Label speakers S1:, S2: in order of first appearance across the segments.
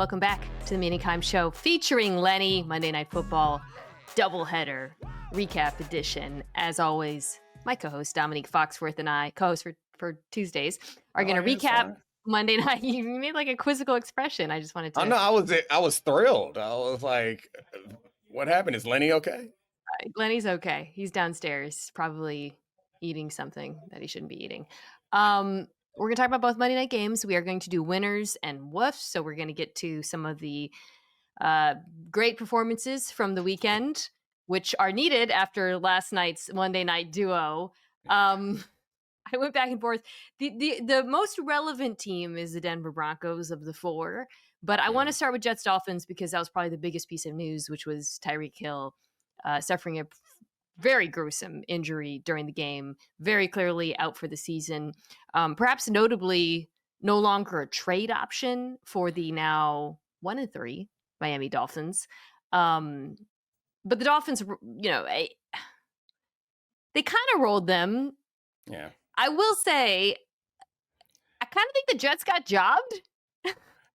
S1: Welcome back to the Mina Show featuring Lenny, Monday Night Football doubleheader recap edition. As always, my co-host Dominique Foxworth and I, co-host for Tuesdays, are going to recap Monday night. You made like a quizzical expression. I just wanted to.
S2: Oh no, I was thrilled. I was like, "What happened? Is Lenny okay?"
S1: Lenny's okay. He's downstairs, probably eating something that he shouldn't be eating. We're going to talk about both Monday night games. We are going to do winners and woofs. So we're going to get to some of the great performances from the weekend, which are needed after last night's Monday night duo. I went back and forth. The most relevant team is the Denver Broncos of the four, but I want to start with Jets Dolphins because that was probably the biggest piece of news, which was Tyreek Hill suffering a very gruesome injury during the game, very clearly out for the season. Perhaps notably, no longer a trade option for the now 1-3 Miami Dolphins. But the Dolphins, they kind of rolled them.
S2: Yeah.
S1: I will say, I kind of think the Jets got jobbed.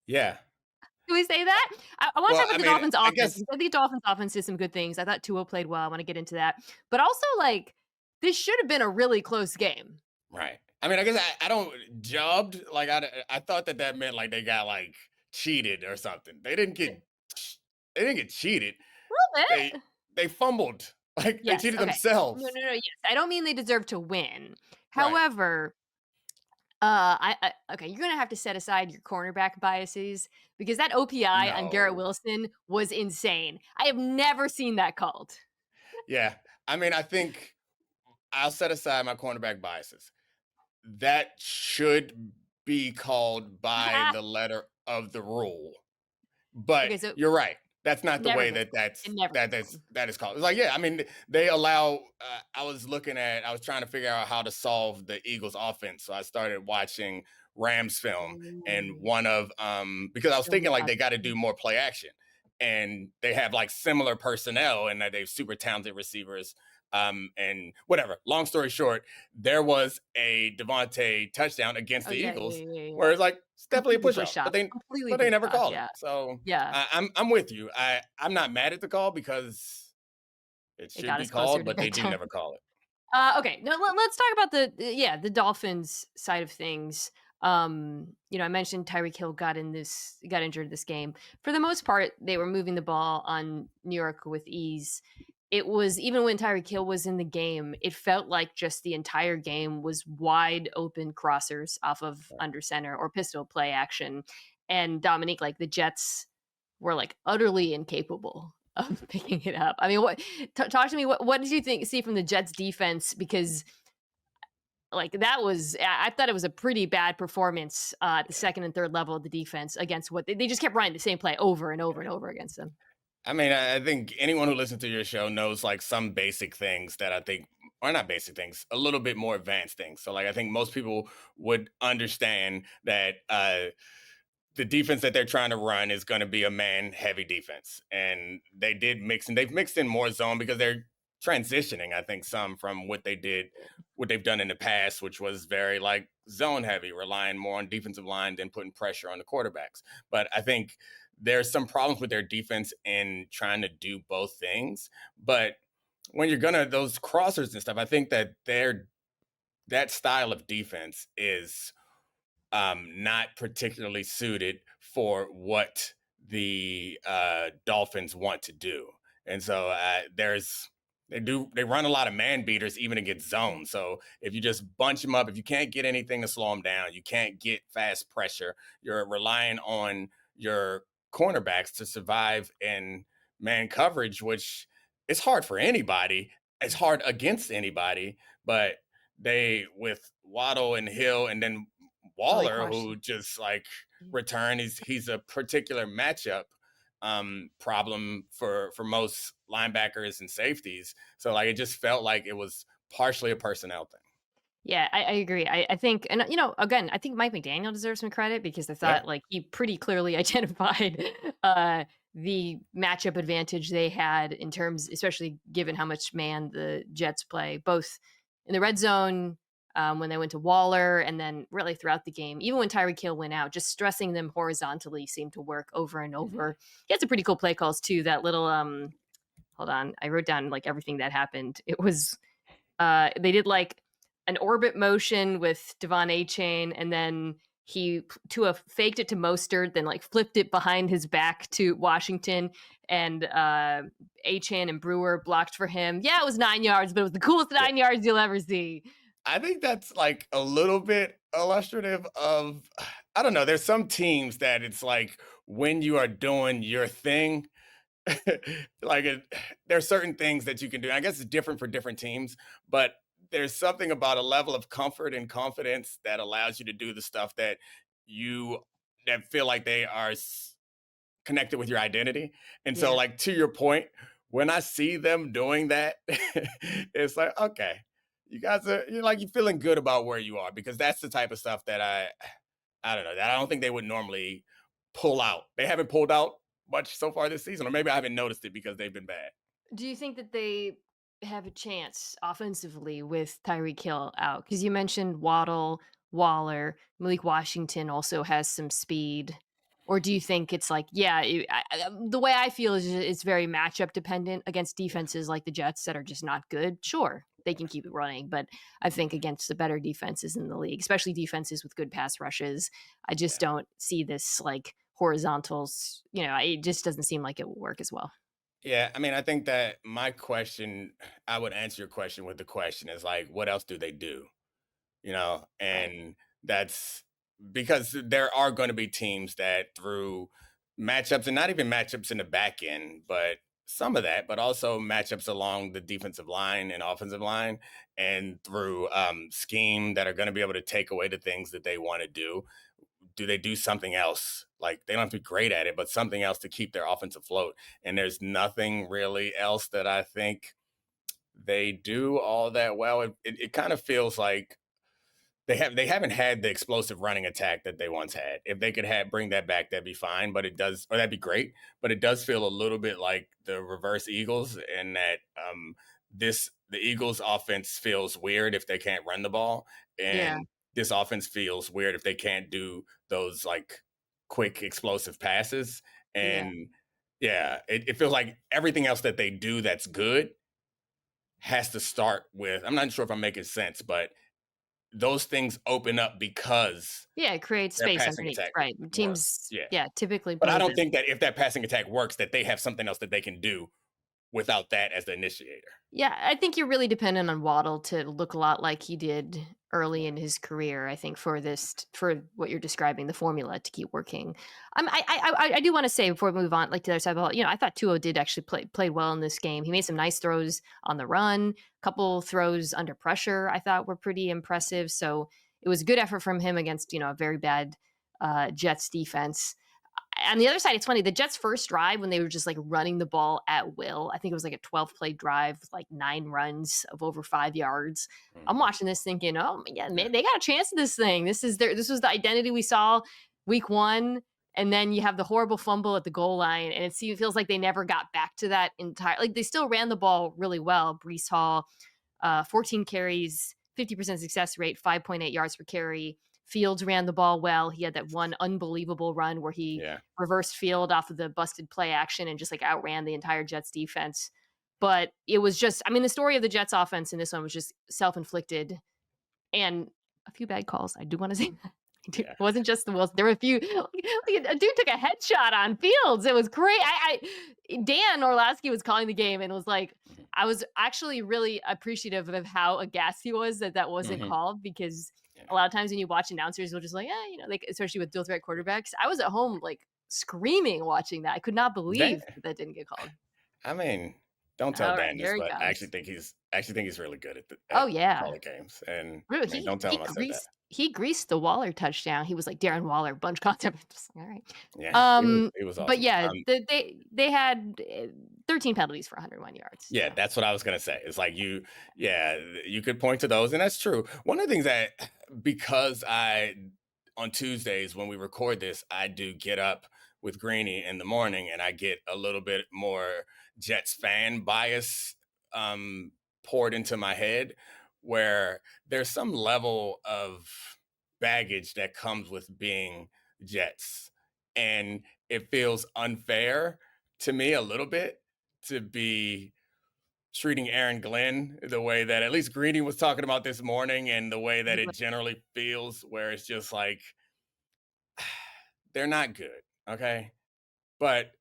S2: Yeah.
S1: Do we say that? I want to talk about the Dolphins offense.
S2: I
S1: think the Dolphins offense did some good things. I thought Tua played well. I want to get into that. But also, like, this should have been a really close game.
S2: Right. I mean, I guess I don't jobbed. Like, I thought that meant like they got like cheated or something. They didn't get cheated.
S1: A little bit.
S2: They fumbled. Like, they cheated themselves.
S1: No. Yes, I don't mean they deserve to win.
S2: Right.
S1: However, you're gonna have to set aside your cornerback biases because that OPI on Garrett Wilson was insane. I have never seen that called.
S2: Yeah, I mean, I think I'll set aside my cornerback biases. That should be called by the letter of the rule, but you're right. That's not the way that is called. It's like, yeah, I mean, they allow. I was trying to figure out how to solve the Eagles' offense, so I started watching Rams film, and one of because I was thinking like they got to do more play action, and they have like similar personnel, and that they have super talented receivers. And whatever. Long story short, there was a Devontae touchdown against the Eagles, where it's like it's definitely a push-off, but they never called it. So yeah, I'm with you. I'm not mad at the call because it should be called, but they do never call it.
S1: Okay, now let's talk about the Dolphins side of things. I mentioned Tyreek Hill got injured this game. For the most part, they were moving the ball on New York with ease. It was, even when Tyreek Hill was in the game, it felt like just the entire game was wide open crossers off of under center or pistol play action. And Dominique, like the Jets were like utterly incapable of picking it up. I mean, talk to me. What did you see from the Jets defense? Because like I thought it was a pretty bad performance at the second and third level of the defense against what they just kept running the same play over and over and over against them.
S2: I mean, I think anyone who listens to your show knows like some basic things that I think are not basic things, a little bit more advanced things. So like, I think most people would understand that the defense that they're trying to run is going to be a man-heavy defense. And they've mixed in more zone because they're transitioning, I think, some from what they've done in the past, which was very like zone heavy, relying more on defensive line than putting pressure on the quarterbacks. But I think there's some problems with their defense in trying to do both things. But when you're those crossers and stuff, I think that that style of defense is not particularly suited for what the Dolphins want to do. And so they run a lot of man beaters even against zone. So if you just bunch them up, if you can't get anything to slow them down, you can't get fast pressure, you're relying on your cornerbacks to survive in man coverage, which is hard for anybody. It's hard against anybody, but with Waddle and Hill and then Waller, who just like return, he's a particular matchup problem for most linebackers and safeties. So like, it just felt like it was partially a personnel thing.
S1: Yeah, I agree. I think, and again, I think Mike McDaniel deserves some credit because I thought like he pretty clearly identified the matchup advantage they had in terms, especially given how much man the Jets play, both in the red zone when they went to Waller, and then really throughout the game, even when Tyreek Hill went out, just stressing them horizontally seemed to work over and
S2: Mhm.
S1: over. He had some pretty cool play calls too. That little hold on, I wrote down like everything that happened. It was they did like an orbit motion with Devon A Chain, and then faked it to Mostert, then like flipped it behind his back to Washington, and A Chain and Brewer blocked for him. Yeah, it was 9 yards, but it was the coolest
S2: Yeah.
S1: 9 yards you'll ever see.
S2: I think that's like a little bit illustrative of, I don't know, there's some teams that it's like when you are doing your thing, like there's certain things that you can do. I guess it's different for different teams, but there's something about a level of comfort and confidence that allows you to do the stuff you that feel like they are connected with your identity. And so,
S1: Yeah.
S2: like to your point, when I see them doing that, it's like, okay, you guys you're like you're feeling good about where you are because that's the type of stuff that I don't know, that I don't think they would normally pull out. They haven't pulled out much so far this season, or maybe I haven't noticed it because they've been bad.
S1: Do you think that they have a chance offensively with Tyreek Hill out? Because you mentioned Waddle, Waller, Malik Washington also has some speed. Or do you think it's like, yeah, the way I feel is it's very matchup dependent against
S2: Yeah.
S1: defenses like the Jets that are just not good. Sure, they can keep it running, but I think against the better defenses in the league, especially defenses with good pass rushes, I just
S2: Yeah.
S1: don't see this like horizontals. It just doesn't seem like it will work as well.
S2: Yeah, I mean, I think that my question, I would answer your question with the question is like, what else do they do?
S1: Right.
S2: And that's because there are going to be teams that through matchups and not even matchups in the back end, but some of that, but also matchups along the defensive line and offensive line and through scheme that are going to be able to take away the things that they want to do. Do they do something else? Like they don't have to be great at it, but something else to keep their offense afloat. And there's nothing really else that I think they do all that well. It kind of feels like they haven't had the explosive running attack that they once had. If they could have bring that back, that'd be fine. But it does, or that'd be great. But it does feel a little bit like the reverse Eagles, in that the Eagles offense feels weird if they can't run the ball,
S1: Yeah.
S2: and this offense feels weird if they can't do those like quick explosive passes.
S1: Yeah.
S2: And yeah, it feels like everything else that they do that's good has to start with. I'm not sure if I'm making sense, but those things open up because
S1: Yeah, it creates
S2: their
S1: space
S2: passing
S1: underneath,
S2: attack
S1: right.
S2: works.
S1: Teams,
S2: Yeah.
S1: yeah, typically
S2: But I
S1: play
S2: don't
S1: this.
S2: think that if that passing attack works, that they have something else that they can do without that as the initiator.
S1: Yeah, I think you're really dependent on Waddle to look a lot like he did early
S2: Yeah.
S1: in his career. I think for what you're describing, the formula to keep working. I do want to say before we move on, like to the other side of the ball, I thought Tua did actually play well in this game. He made some nice throws on the run, couple throws under pressure. I thought were pretty impressive. So it was a good effort from him against a very bad Jets defense. On the other side, it's funny. The Jets' first drive, when they were just like running the ball at will, I think it was like a 12 play drive with like 9 runs of over 5 yards. I'm
S2: Mhm.
S1: watching this thinking, oh yeah,
S2: Yeah.
S1: man, they got a chance at this thing. This was the identity we saw week one. And then you have the horrible fumble at the goal line, and feels like they never got back to that entire. Like they still ran the ball really well. Brees Hall, 14 carries, 50% success rate, 5.8 yards per carry. Fields ran the ball well. He had that one unbelievable run where he
S2: Yeah.
S1: reversed field off of the busted play action and just like outran the entire Jets defense. But it was just, I mean, the story of the Jets offense in this one was just self inflicted and a few bad calls. I do want to say that. It
S2: Yeah.
S1: wasn't just the Wilson. There were a few. A dude took a headshot on Fields. It was great. Dan Orlovsky was calling the game and was like,
S2: Mhm.
S1: I was actually really appreciative of how aghast he was that wasn't
S2: Mhm.
S1: called because
S2: Yeah.
S1: a lot of times when you watch announcers, will just like, yeah, like especially with dual threat quarterbacks. I was at home like screaming watching that. I could not
S2: Dan,
S1: believe that didn't get called.
S2: I mean, don't tell
S1: All right,
S2: Dan this,
S1: here he
S2: but
S1: comes.
S2: I actually think he's really good
S1: Oh
S2: at
S1: yeah,
S2: calling games. And
S1: really,
S2: I mean, don't tell him I said that.
S1: he greased the Waller touchdown. He was like Darren Waller, bunch concept. Just like, all right.
S2: Yeah, he was
S1: But
S2: awesome.
S1: yeah, they had 13 penalties for 101 yards.
S2: Yeah, that's what I was gonna say. It's like yeah, you could point to those, and that's true. One of the things that because I on Tuesdays when we record this, I do get up with Greeny in the morning, and I get a little bit more Jets fan bias poured into my head. where there's some level of baggage that comes with being Jets. And it feels unfair to me a little bit to be treating Aaron Glenn the way that at least Greeny was talking about this morning, and the way that
S1: He
S2: it
S1: was-
S2: generally feels, where it's just like they're not good, okay? But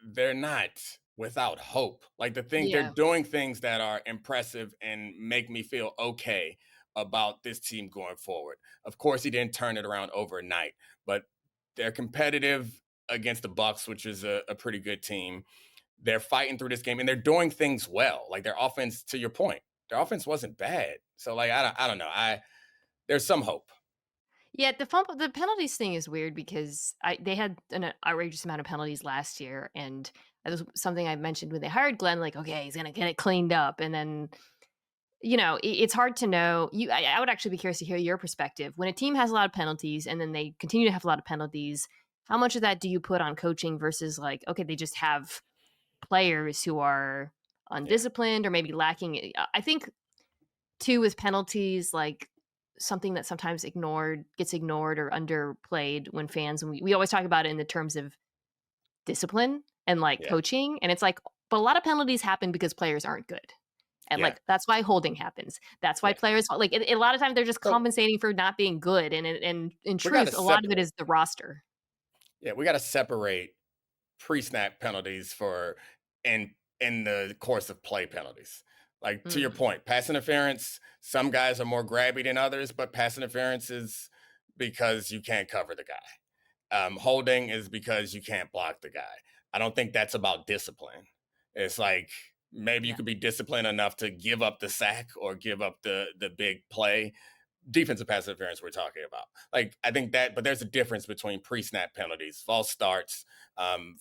S2: they're not without hope. Like they're
S1: Yeah.
S2: doing things that are impressive and make me feel okay about this team going forward. Of course, he didn't turn it around overnight, but they're competitive against the Bucks, which is a pretty good team. They're fighting through this game and they're doing things well. Like their offense, to your point, their offense wasn't bad. So like I don't know. There's some hope.
S1: Yeah, the penalties thing is weird because they had an outrageous amount of penalties last year, and that was something I mentioned when they hired Glenn. Like, okay, he's gonna get it cleaned up, and then it's hard to know. I would actually be curious to hear your perspective when a team has a lot of penalties, and then they continue to have a lot of penalties. How much of that do you put on coaching versus like, okay, they just have players who are
S2: Yeah.
S1: undisciplined or maybe lacking? I think too with penalties, like something that sometimes gets ignored or underplayed when fans, and we always talk about it in the terms of discipline and like
S2: Yeah.
S1: coaching, and it's like, but a lot of penalties happen because players aren't good. And
S2: Yeah.
S1: like that's why holding happens. That's why
S2: Yeah.
S1: players like a lot of times they're just
S2: So
S1: compensating for not being good. And in
S2: we gotta
S1: truth, a lot of it
S2: separate.
S1: is the roster.
S2: Yeah, we gotta separate pre-snap penalties for in in the course of play penalties. Like to your
S1: Mm,
S2: point, pass interference, some guys are more grabby than others, but pass interference is because you can't cover the guy. Holding is because you can't block the guy. I don't think that's about discipline. It's like maybe you
S1: yeah,
S2: could be disciplined enough to give up the sack or give up the big play. Defensive pass interference we're talking about. Like I think that, but there's a difference between pre-snap penalties, false starts,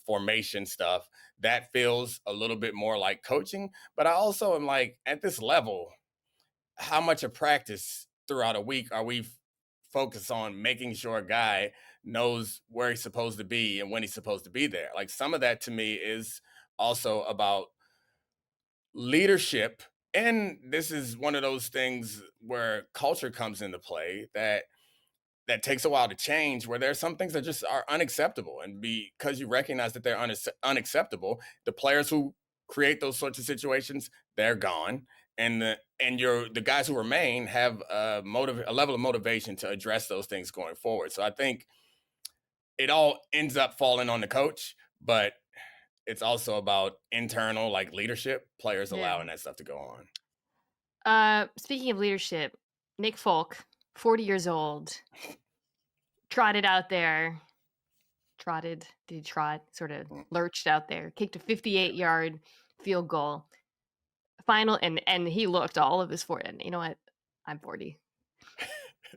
S2: formation stuff. That feels a little bit more like coaching. But I also am like, at this level, how much of practice throughout a week are we focused on making sure a guy knows where he's supposed to be and when he's supposed to be there? Like some of that to me is also about leadership. And this is one of those things where culture comes into play that takes a while to change, where there are some things that just are unacceptable. And because you recognize that they're unacceptable, the players who create those sorts of situations, they're gone. And the guys who remain have a level of motivation to address those things going forward. So I think it all ends up falling on the coach, but it's also about internal like leadership, players
S1: yeah.
S2: allowing that stuff to go on.
S1: Speaking of leadership, Nick Folk, 40 years old, trotted out there. Trotted, did he trot? Sort of
S2: Mm.
S1: lurched out there, kicked a
S2: Yeah.
S1: 58-yard field goal. Final, and he looked all of his 40. And you know what? I'm 40.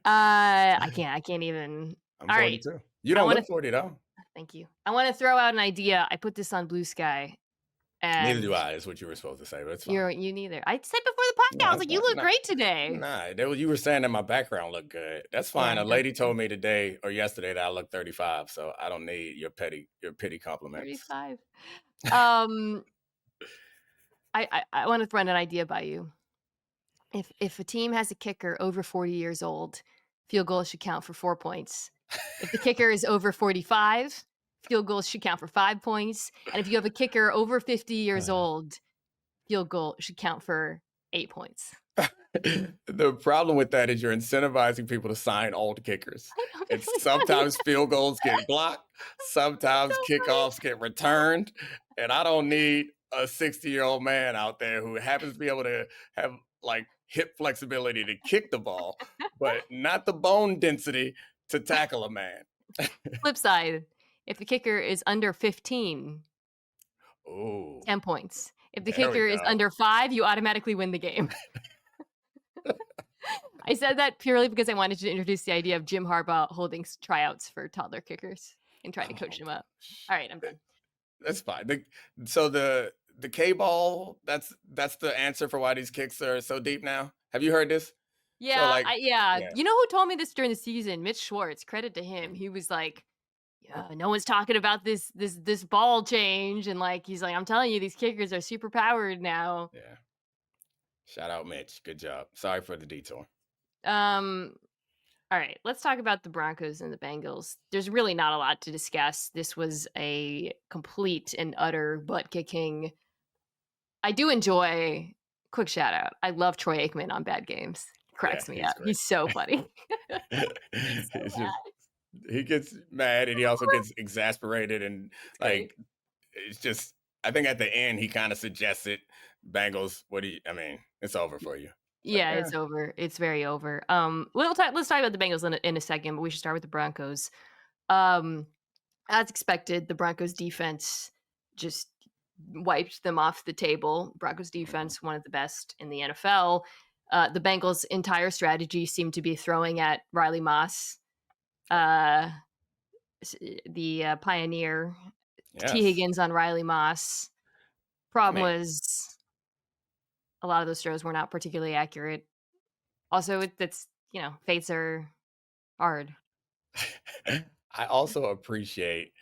S1: I can't even.
S2: I'm
S1: All right.
S2: 42. You
S1: I
S2: don't
S1: want
S2: look
S1: to
S2: 40 though.
S1: thank you. I want to throw out an idea. I put this on Blue Sky,
S2: Neither do
S1: and
S2: I, is what you were supposed to say, but it's fine.
S1: you neither. I said before the podcast, I
S2: No,
S1: was
S2: it's
S1: like, "You
S2: fine.
S1: look
S2: No,
S1: great today."
S2: nah, you were saying that my background looked good. That's
S1: Yeah,
S2: fine. A
S1: it does
S2: lady
S1: look good.
S2: told me today or yesterday that I look 35, so I don't need your pity compliments.
S1: 35. Um, I want to run an idea by you. If a team has a kicker over 40 years old, field goals should count for 4 points. If the kicker is over 45, field goals should count for 5 points. And if you have a kicker over 50 years
S2: Uh,
S1: old, field goal should count for 8 points.
S2: the problem with that is you're incentivizing people to sign old kickers.
S1: I know,
S2: And
S1: it's really funny.
S2: sometimes field goals get blocked,
S1: It's
S2: sometimes
S1: so funny.
S2: kickoffs get returned. And I don't need a 60-year-old man out there who happens to be able to have like hip flexibility to kick the ball, but not the bone density to tackle a man.
S1: Flip side, if the kicker is under 15,
S2: Oh,
S1: 10 points. If the
S2: there we
S1: kicker is
S2: go.
S1: under 5, you automatically win the game. I said that purely because I wanted to introduce the idea of Jim Harbaugh holding tryouts for toddler kickers and trying to coach
S2: Oh
S1: them up.
S2: gosh.
S1: All right, I'm done.
S2: That's fine. So the K ball, that's the answer for why these kicks are so deep now. Have you heard this? So
S1: Yeah,
S2: like,
S1: yeah.
S2: yeah,
S1: You know who told me this during the season? Mitch Schwartz. Credit to him. He was like, "Yeah, no one's talking about this ball change," and like he's like, "I'm telling you, these kickers are super powered now."
S2: yeah. Shout out Mitch. Good job. Sorry for the detour.
S1: Um, all right, let's talk about the Broncos and the Bengals. There's really not a lot to discuss. This was a complete and utter butt kicking. I do enjoy quick shout out. I love Troy Aikman on Bad Games.
S2: Yeah,
S1: Cracks me
S2: he's
S1: up.
S2: great.
S1: He's so funny. He's so
S2: He's just
S1: bad.
S2: he gets mad and he also gets exasperated and
S1: It's great.
S2: like it's just I think at the end he kind of suggested Bengals. I mean, it's over for you. It's like,
S1: Yeah,
S2: yeah,
S1: it's over. It's very over. Let's talk about the Bengals in a second, but we should start with the Broncos. Um, as expected, the Broncos defense just wiped them off the table. Broncos
S2: mhm,
S1: defense, one of the best in the NFL. The Bengals' entire strategy seemed to be throwing at Riley Moss,
S2: yeah,
S1: uh, the pioneer. T.
S2: yes.
S1: Higgins on Riley Moss.
S2: I
S1: Problem
S2: mean,
S1: was a lot of those throws were not particularly accurate. Also, that's fates are hard.
S2: I also appreciate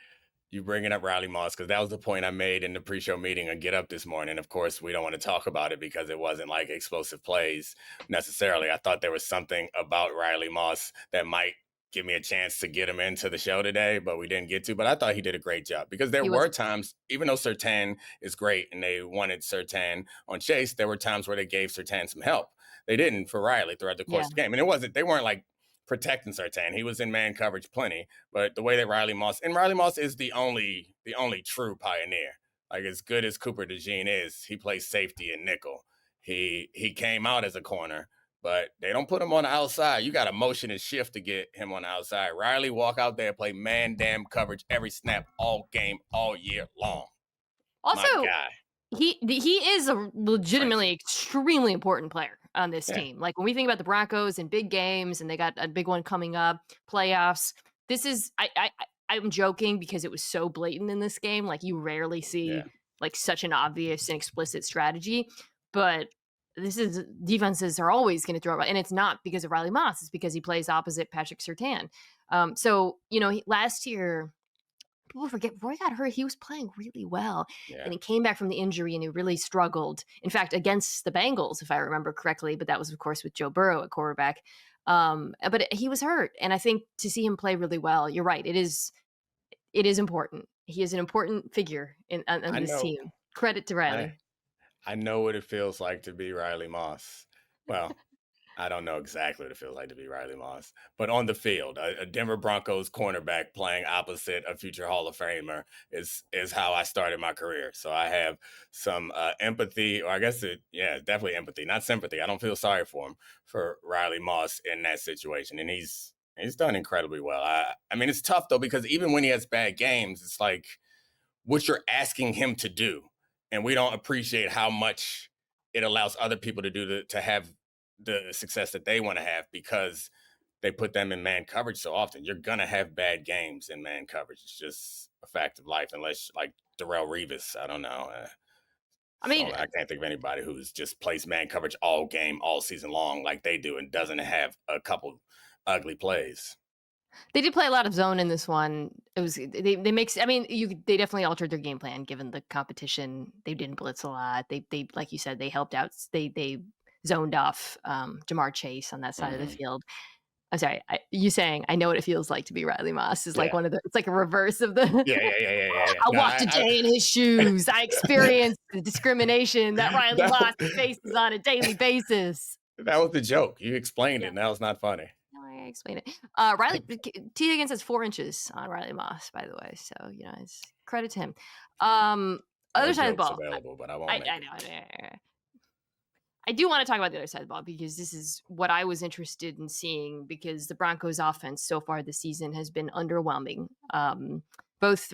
S2: you bringing up Riley Moss because that was the point I made in the pre-show meeting on Get Up this morning. Of course, we don't want to talk about it because it wasn't like explosive plays necessarily. I thought there was something about Riley Moss that might give me a chance to get him into the show today, but we didn't get to. But I thought he did a great job because there
S1: He was
S2: were times, even though Sertan is great and they wanted Sertan on Chase, there were times where they gave Sertan some help. They didn't for Riley throughout the course
S1: yeah.
S2: of the game, and they weren't like protecting Sertan. He was in man coverage plenty, but the way that Riley Moss is the only true pioneer. Like as good as Cooper DeJean is, he plays safety and nickel. He came out as a corner, but they don't put him on the outside. You got to motion and shift to get him on the outside. Riley walk out there, play man damn coverage every snap, all game, all year long. My
S1: Also,
S2: guy,
S1: he is a
S2: strength.
S1: legitimately extremely important player on this
S2: Yeah,
S1: team. Like when we think about the Broncos and big games, and they got a big one coming up, playoffs. This is I'm joking because it was so blatant in this game. Like you rarely see
S2: yeah.
S1: like such an obvious and explicit strategy, but this is defenses are always going to throw it, and it's not because of Riley Moss. It's because he plays opposite Patrick Sertan. So last year people forget before he got hurt, he was playing really well.
S2: Yeah.
S1: Then he came back from the injury and he really struggled. In fact, against the Bengals, if I remember correctly, but that was, of course, with Joe Burrow at quarterback. But he was hurt. And I think to see him play really well, you're right. It is important. He is an important figure on
S2: I
S1: this
S2: know.
S1: team. Credit to
S2: I
S1: Riley.
S2: I know what it feels like to be Riley Moss. Well, I don't know exactly what it feels like to be Riley Moss, but on the field, a Denver Broncos cornerback playing opposite a future Hall of Famer is how I started my career. So I have some empathy, or I guess definitely empathy, not sympathy. I don't feel sorry for him for Riley Moss in that situation, and he's done incredibly well. I mean, it's tough though because even when he has bad games, it's like what you're asking him to do, and we don't appreciate how much it allows other people to do to have the success that they want to have because they put them in man coverage so often. You're gonna have bad games in man coverage. It's just a fact of life, unless like Darrell Revis. I don't know.
S1: I
S2: So
S1: mean,
S2: I can't think of anybody who's just plays man coverage all game, all season long like they do, and doesn't have a couple ugly plays.
S1: they did play a lot of zone in this one. It was they makes I mean, they definitely altered their game plan given the competition. They didn't blitz a lot. They like you said, they helped out. They zoned off Jamar Chase on that side of the
S2: Hmm.
S1: field. I'm sorry, you saying I know what it feels like to be Riley Moss is like
S2: Yeah,
S1: one of the it's like a reverse of the
S2: yeah.
S1: I
S2: No,
S1: walked a day in his shoes. I experienced the discrimination that Riley
S2: that
S1: Moss faces on a daily basis.
S2: that was the joke. You explained it,
S1: Yeah.
S2: and that was not funny.
S1: No, I explain it. T. Higgins has 4 inches on Riley Moss, by the way. So, it's credit to him.
S2: More
S1: Other side of the
S2: jokes
S1: ball.
S2: available, but I won't
S1: I,
S2: make
S1: I
S2: them.
S1: know. I do want to talk about the other side of the ball because this is what I was interested in seeing because the Broncos offense so far this season has been underwhelming. Both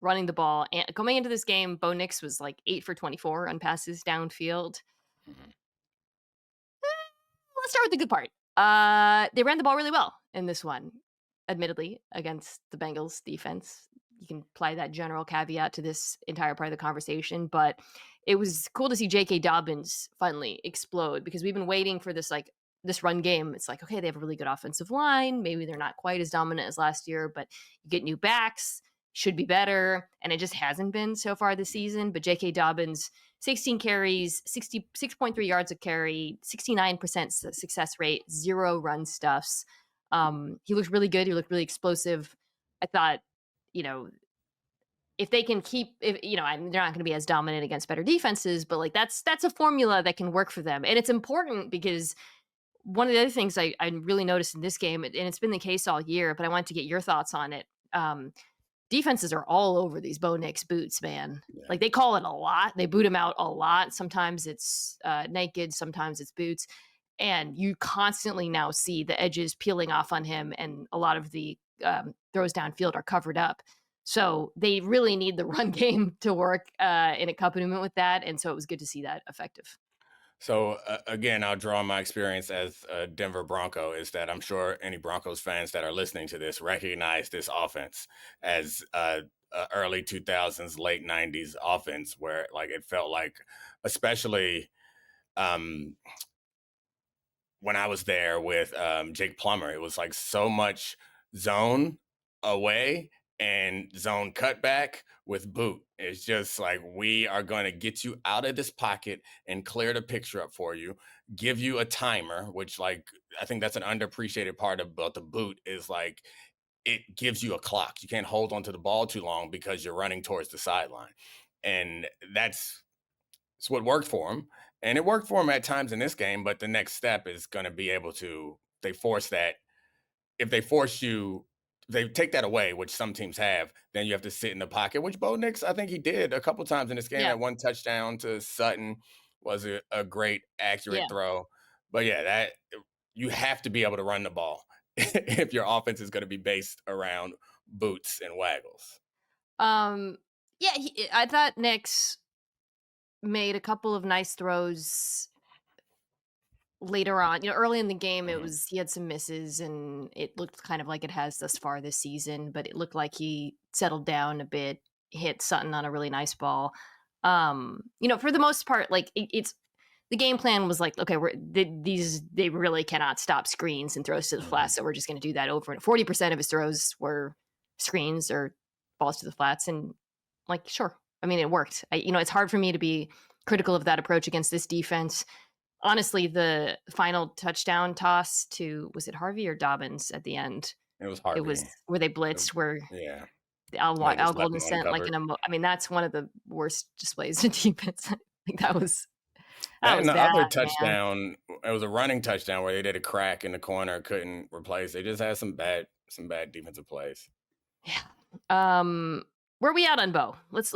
S1: running the ball and coming into this game, Bo Nix was like 8 for 24 on passes downfield.
S2: Mhm.
S1: Let's start with the good part. They ran the ball really well in this one, admittedly, against the Bengals defense. You can apply that general caveat to this entire part of the conversation, but it was cool to see J.K. Dobbins finally explode because we've been waiting for this run game. It's like, okay, they have a really good offensive line. Maybe they're not quite as dominant as last year, but you get new backs. should be better, and it just hasn't been so far this season. But J.K. Dobbins, 16 carries, 66.3 yards a carry, 69% success rate, 0 run stuffs. He looked really good. He looked really explosive. I thought, you know, if they can keep, if you know, they're not going to be as dominant against better defenses, but like that's a formula that can work for them, and it's important because one of the other things I really noticed in this game, and it's been the case all year, but I wanted to get your thoughts on it. Defenses are all over these Bo Nix boots, man.
S2: Yeah.
S1: Like they call it a lot. They boot him out a lot. Sometimes it's naked, sometimes it's boots. And you constantly now see the edges peeling off on him, and a lot of the throws downfield are covered up. So they really need the run game to work in accompaniment with that. And so it was good to see that effective.
S2: So again, I'll draw on my experience as a Denver Bronco is that I'm sure any Broncos fans that are listening to this recognize this offense as early 2000s, late 90s offense, where like it felt like, especially um, when I was there with Jake Plummer, it was like so much zone away and zone cutback with boot. It's just like we are going to get you out of this pocket and clear the picture up for you, give you a timer, which like I think that's an underappreciated part about the boot is like it gives you a clock. You can't hold onto the ball too long because you're running towards the sideline. And it's what worked for him. And it worked for him at times in this game, but the next step is going to be able to, they force that. If they force you, they take that away, which some teams have, then you have to sit in the pocket, which Bo Nix, I think he did a couple times in this game.
S1: Yeah.
S2: That one touchdown to Sutton was a great, accurate
S1: Yeah.
S2: throw. But yeah, that you have to be able to run the ball if your offense is going to be based around boots and waggles.
S1: Um, yeah, I thought Nix made a couple of nice throws later on. Early in the game,
S2: Mhm.
S1: he had some misses, and it looked kind of like it has thus far this season, but it looked like he settled down a bit, hit Sutton on a really nice ball. For the most part, like it's the game plan was like, okay, they really cannot stop screens and throws to the
S2: Mhm.
S1: flats, so we're just going to do that over. And 40% of his throws were screens or balls to the flats, and like, sure, I mean, it worked. It's hard for me to be critical of that approach against this defense. Honestly, the final touchdown toss to, was it Harvey or Dobbins at the end?
S2: It was
S1: It was
S2: Harvey.
S1: where they blitzed, where
S2: Yeah.
S1: Al
S2: They
S1: Al
S2: just left
S1: Golden
S2: him
S1: sent like
S2: uncovered.
S1: I mean, that's one of the worst displays of defense. Like that
S2: That and
S1: was
S2: the
S1: bad,
S2: other
S1: man.
S2: touchdown, it was a running touchdown where they did a crack in the corner, couldn't replace. They just had some bad defensive plays.
S1: Yeah. Where are we at on Bo? Let's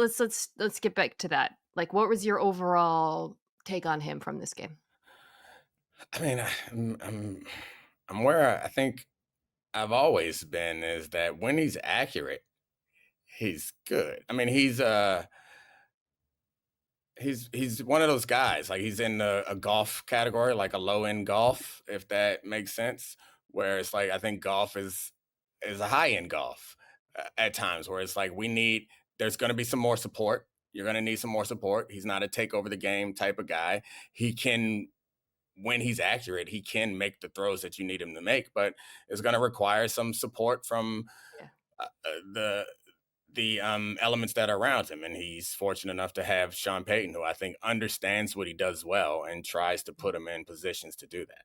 S1: get back to that. Like, what was your overall take on him from this game?
S2: I mean, I'm where I think I've always been is that when he's accurate, he's good. I mean, he's one of those guys. Like he's in a golf category, like a low end golf, if that makes sense. Where it's like I think golf is a high end golf at times, where it's like we need. There's going to be some more support. You're going to need some more support. He's not a take over the game type of guy. He can, when he's accurate, he can make the throws that you need him to make, but it's going to require some support from
S1: Yeah.
S2: the elements that are around him. And he's fortunate enough to have Sean Payton, who I think understands what he does well and tries to put him in positions to do that.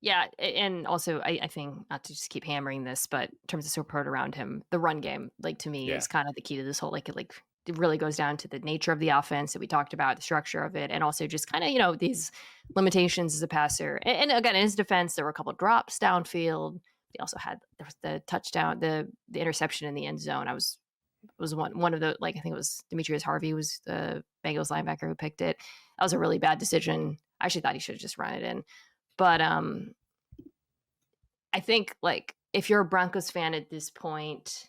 S1: Yeah, and also I think, not to just keep hammering this, but in terms of support around him, the run game, like to me,
S2: Yeah.
S1: is kind of the key to this whole it really goes down to the nature of the offense that we talked about, the structure of it, and also just kind of these limitations as a passer. And again, in his defense, there were a couple of drops downfield. He also had there was the touchdown, the interception in the end zone. Was one of the, like, I think it was Demetrius Harvey was the Bengals linebacker who picked it. That was a really bad decision. I actually thought he should have just run it in. But I think, like, if you're a Broncos fan at this point,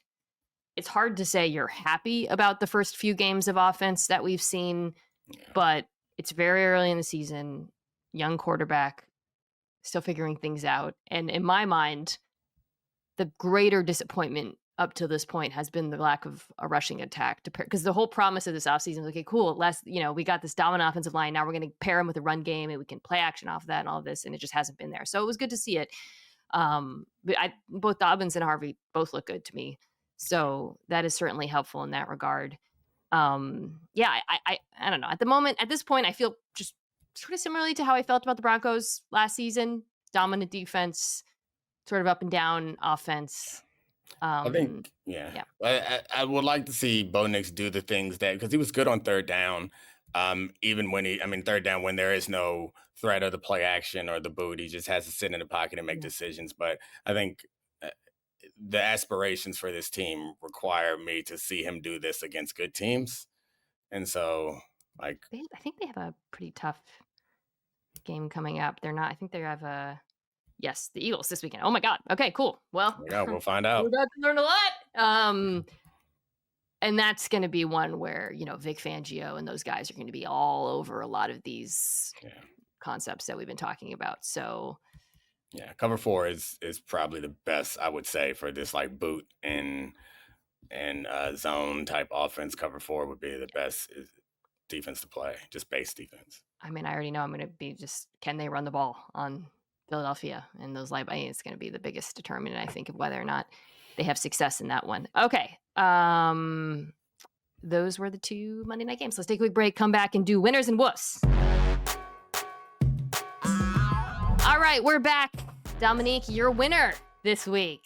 S1: it's hard to say you're happy about the first few games of offense that we've seen,
S2: Yeah.
S1: but it's very early in the season. Young quarterback, still figuring things out. And in my mind, the greater disappointment up to this point has been the lack of a rushing attack to pair, because the whole promise of this offseason was, okay, cool, we got this dominant offensive line. Now we're going to pair him with a run game and we can play action off of that and all this. And it just hasn't been there. So it was good to see it. But both Dobbins and Harvey both look good to me. So that is certainly helpful in that regard. Yeah, I don't know. At the moment, at this point, I feel just sort of similarly to how I felt about the Broncos last season. Dominant defense, sort of up and down offense.
S2: I
S1: Um,
S2: think, yeah.
S1: yeah,
S2: I would like to see Bo Nix do the things that, because he was good on third down. Even when third down when there is no threat of the play action or the boot, he just has to sit in the pocket and make
S1: yeah.
S2: decisions. But I think uh, the aspirations for this team require me to see him do this against good teams. And so, like,
S1: I think they have a pretty tough game coming up. They're not. I think they have a yes, the Eagles this weekend. Oh my god. Okay, cool. Well,
S2: yeah, we'll find
S1: we're
S2: out.
S1: about to learn a lot. And that's going to be one where Vic Fangio and those guys are going to be all over a lot of these
S2: Yeah.
S1: concepts that we've been talking about. So
S2: Yeah, cover four is probably the best I would say for this like boot and zone type offense. Cover four would be the best defense to play, just base defense.
S1: I mean, I already know I'm going to be just can they run the ball on Philadelphia and those live. It's going to be the biggest determinant, I think, of whether or not they have success in that one. Okay. Those were the two Monday night games. Let's take a quick break, come back and do winners and woofs. All right, we're back. Dominique, your winner this week.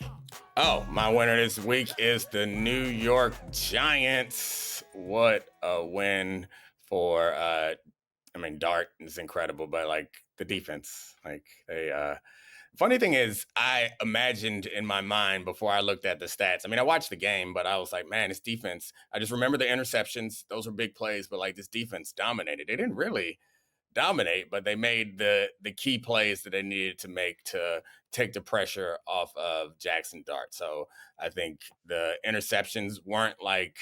S2: Oh, my winner this week is the New York Giants. What a win for Dart is incredible, but like the defense, like they funny thing is, I imagined in my mind before I looked at the stats. I mean, I watched the game, but I was like, man, this defense. I just remember the interceptions; those were big plays. But like this defense dominated. They didn't really dominate, but they made the key plays that they needed to make to take the pressure off of Jackson Dart. So I think the interceptions weren't like.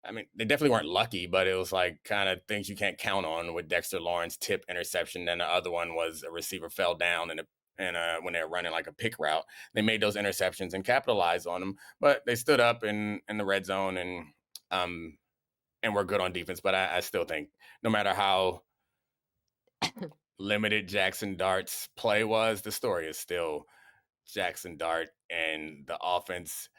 S2: I mean, they definitely weren't lucky, but it was like kind of things you can't count on with Dexter Lawrence tip interception. Then the other one was a receiver fell down and when they were running like a pick route, they made those interceptions and capitalized on them. But they stood up in the red zone and were good on defense. But I still think no matter how limited Jackson Dart's play was, the story is still Jackson Dart and the offense.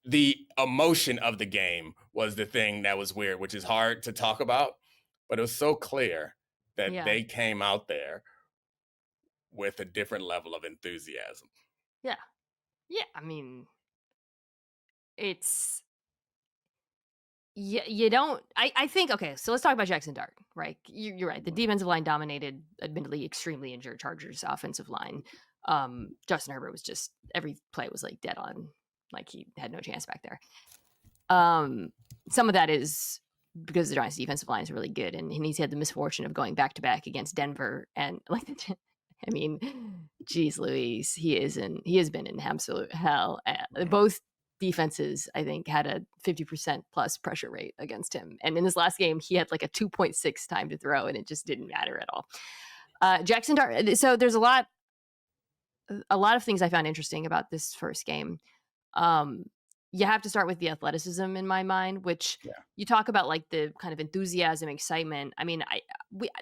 S2: The emotion of the game was the thing that was weird, which is hard to talk about, but it was so clear that
S1: Yeah.
S2: they came out there with a different level of enthusiasm.
S1: Yeah. Yeah. I mean, it's you don't I think okay, so let's talk about Jackson Dart, right? You're right. The defensive line dominated, admittedly extremely injured Chargers offensive line. Justin Herbert was just every play was like dead on, like he had no chance back there. Some of that is because the Giants defensive line is really good, and he's had the misfortune of going back to back against Denver, and like I mean, geez Louise, he has been in absolute hell. Both defenses, I think, had a 50% plus pressure rate against him. And in this last game, he had like a 2.6 time to throw, and it just didn't matter at all. Jackson Dart. So there's a lot of things I found interesting about this first game. Um, you have to start with the athleticism in my mind, which
S2: Yeah.
S1: you talk about like the kind of enthusiasm, excitement. I mean,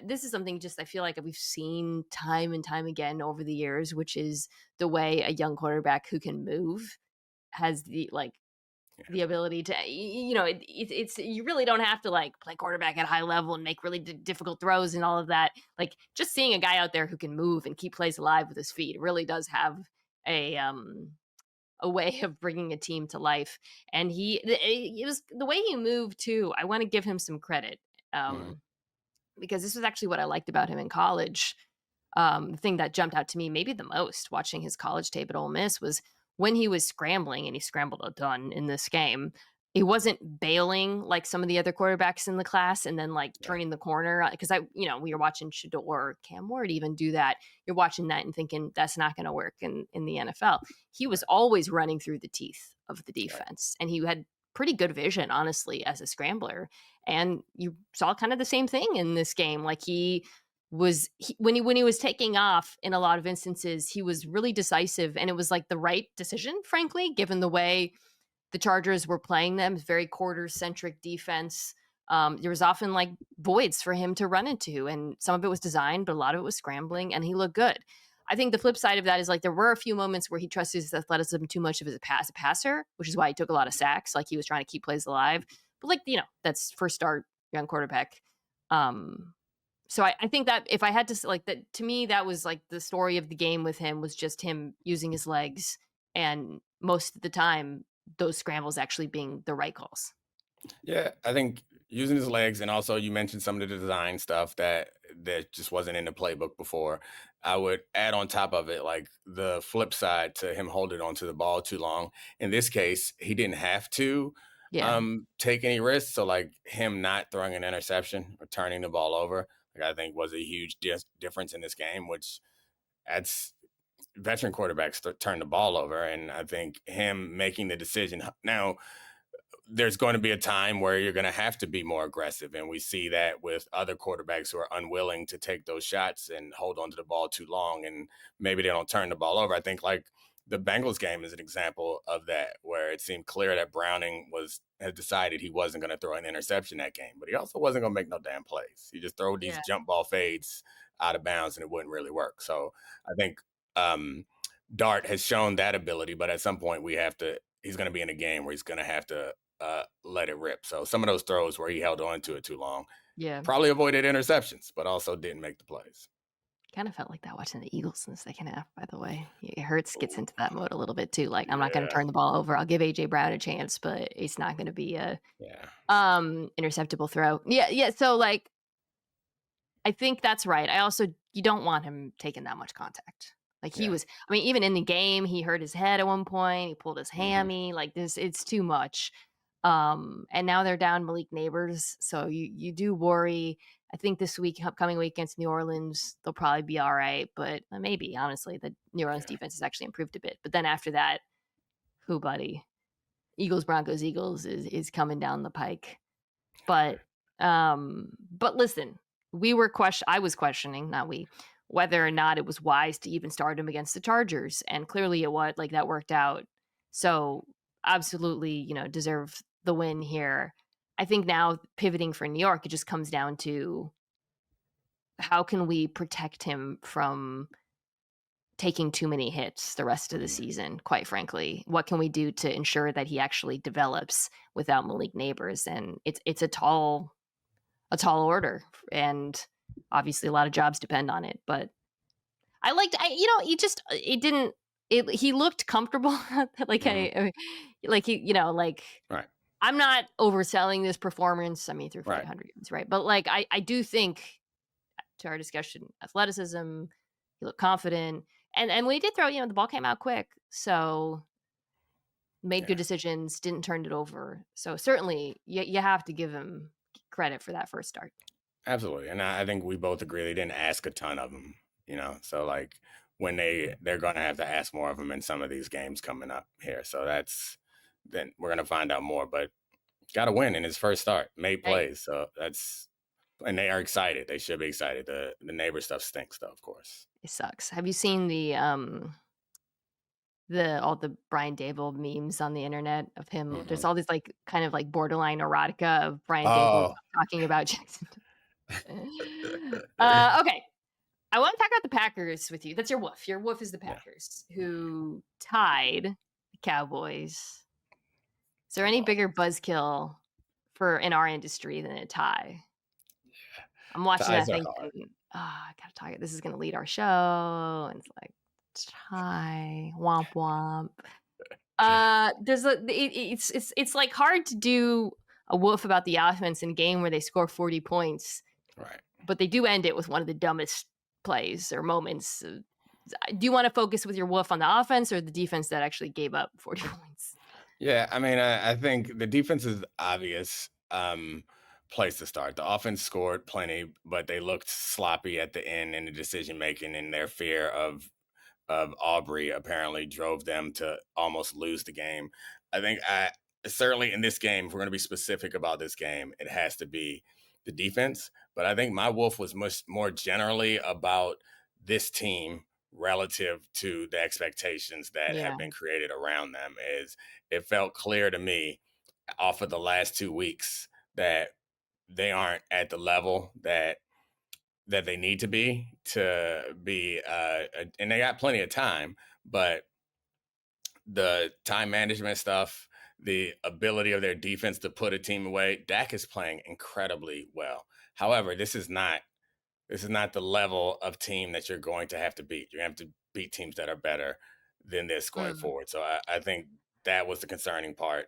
S1: this is something just I feel like we've seen time and time again over the years, which is the way a young quarterback who can move has the ability to it's you really don't have to like play quarterback at a high level and make really difficult throws and all of that. Like just seeing a guy out there who can move and keep plays alive with his feet really does have a way of bringing a team to life. And it was the way he moved too. I want to give him some credit
S2: Mhm.
S1: because this was actually what I liked about him in college. The thing that jumped out to me maybe the most watching his college tape at Ole Miss was when he was scrambling, and he scrambled a ton in this game. He wasn't bailing like some of the other quarterbacks in the class and then like
S2: Yeah.
S1: turning the corner because we were watching Shador, Cam Ward even do that. You're watching that and thinking that's not going to work in the NFL. He was
S2: Right.
S1: always running through the teeth of the
S2: Right.
S1: defense, and he had pretty good vision, honestly, as a scrambler. And you saw kind of the same thing in this game. Like when he was taking off in a lot of instances, he was really decisive, and it was like the right decision, frankly, given the way the Chargers were playing them. Very quarter centric defense. There was often like voids for him to run into, and some of it was designed, but a lot of it was scrambling, and he looked good. I think the flip side of that is like there were a few moments where he trusted his athleticism too much of his pass a passer, which is why he took a lot of sacks. Like he was trying to keep plays alive. But like, that's first start young quarterback. Um, so I think that if I had to like that to me, that was like the story of the game with him was just him using his legs and most of the time those scrambles actually being the right calls.
S2: Yeah, I think using his legs, and also you mentioned some of the design stuff that just wasn't in the playbook before. I would add on top of it like the flip side to him holding onto the ball too long. In this case, he didn't have to
S1: Yeah.
S2: take any risks. So like him not throwing an interception or turning the ball over, like I think was a huge difference in this game. Which that's veteran quarterbacks turn the ball over, and I think him making the decision now there's going to be a time where you're going to have to be more aggressive. And we see that with other quarterbacks who are unwilling to take those shots and hold on to the ball too long. And maybe they don't turn the ball over. I think like the Bengals game is an example of that, where it seemed clear that Browning had decided he wasn't going to throw an interception that game, but he also wasn't going to make no damn plays. He just throw these
S1: Yeah.
S2: jump ball fades out of bounds and it wouldn't really work. So I think Dart has shown that ability, but at some point he's going to be in a game where he's going to have to let it rip. So some of those throws where he held on to it too long
S1: Yeah.
S2: probably avoided interceptions, but also didn't make the plays.
S1: Kind of felt like that watching the Eagles in the second half, by the way. It hurts gets
S2: Ooh,
S1: into that mode a little bit too. Like, I'm not gonna
S2: yeah,
S1: turn the ball over. I'll give AJ Brown a chance, but it's not gonna be a
S2: yeah,
S1: interceptable throw. Yeah, yeah. So like I think that's right. I also you don't want him taking that much contact. Like he
S2: yeah.
S1: was I mean, even in the game, he hurt his head at one point, he pulled his
S2: Hmm.
S1: hammy, like this it's too much. And now they're down Malik Neighbors, so you do worry. I think this week, upcoming week against New Orleans, they'll probably be all right, but maybe honestly, the New Orleans
S2: Yeah,
S1: defense has actually improved a bit. But then after that, who buddy? Eagles, Broncos, Eagles is coming down the pike. But listen, I was questioning, not we, whether or not it was wise to even start him against the Chargers, and clearly it was like that worked out. So absolutely, deserve the win here. I think now pivoting for New York, it just comes down to how can we protect him from taking too many hits the rest of the
S2: mhm,
S1: season, quite frankly. What can we do to ensure that he actually develops without Malik Neighbors? And it's a tall order, and obviously a lot of jobs depend on it. But he just it didn't. He looked comfortable, like
S2: mhm.
S1: like like
S2: Right,
S1: I'm not overselling this performance. I mean, through
S2: right.
S1: 500 yards, right? But like I do think to our discussion, athleticism, he looked confident, and when he did throw, the ball came out quick, so made good
S2: Yeah,
S1: decisions, didn't turn it over. So certainly, you have to give him credit for that first start.
S2: absolutely. And I think we both agree they didn't ask a ton of them. So like when they're going to have to ask more of them in some of these games coming up here. So then we're going to find out more. But got to win in his first start, made
S1: Hey,
S2: plays. So that's and they are excited. They should be excited. The neighbor stuff stinks, though, of course.
S1: it sucks. Have you seen the all the Brian Dable memes on the internet of him? There's
S2: Hmm.
S1: all these like kind of like borderline erotica of Brian Dable
S2: Oh,
S1: talking about Jackson. Okay. I want to talk about the Packers with you. That's your woof. Your woof is the
S2: yeah.
S1: Packers who tied the Cowboys. Is there
S2: Oh,
S1: any bigger buzzkill for in our industry than a tie? I'm watching that
S2: ties are
S1: thinking,
S2: hard.
S1: I gotta talk. This is gonna lead our show, and it's like tie womp womp. There's it's like hard to do a woof about the offense in a game where they score 40 points,
S2: Right.
S1: but they do end it with one of the dumbest plays or moments. Do you want to focus with your woof on the offense or the defense that actually gave up 40 points?
S2: Yeah. I mean, I think the defense is obvious place to start. The offense scored plenty, but they looked sloppy at the end in the decision making and their fear of Aubrey apparently drove them to almost lose the game. I think I certainly in this game, if we're going to be specific about this game, it has to be the defense. But I think my wolf was much more generally about this team relative to the expectations that have
S1: Yeah,
S2: been created around them. Is it felt clear to me off of the last 2 weeks that they aren't at the level that that they need to be, and they got plenty of time, but the time management stuff, the ability of their defense to put a team away, Dak is playing incredibly well. However, this is not the level of team that you're going to have to beat. You're going to have to beat teams that are better than this going
S1: Mm,
S2: forward. So I think that was the concerning part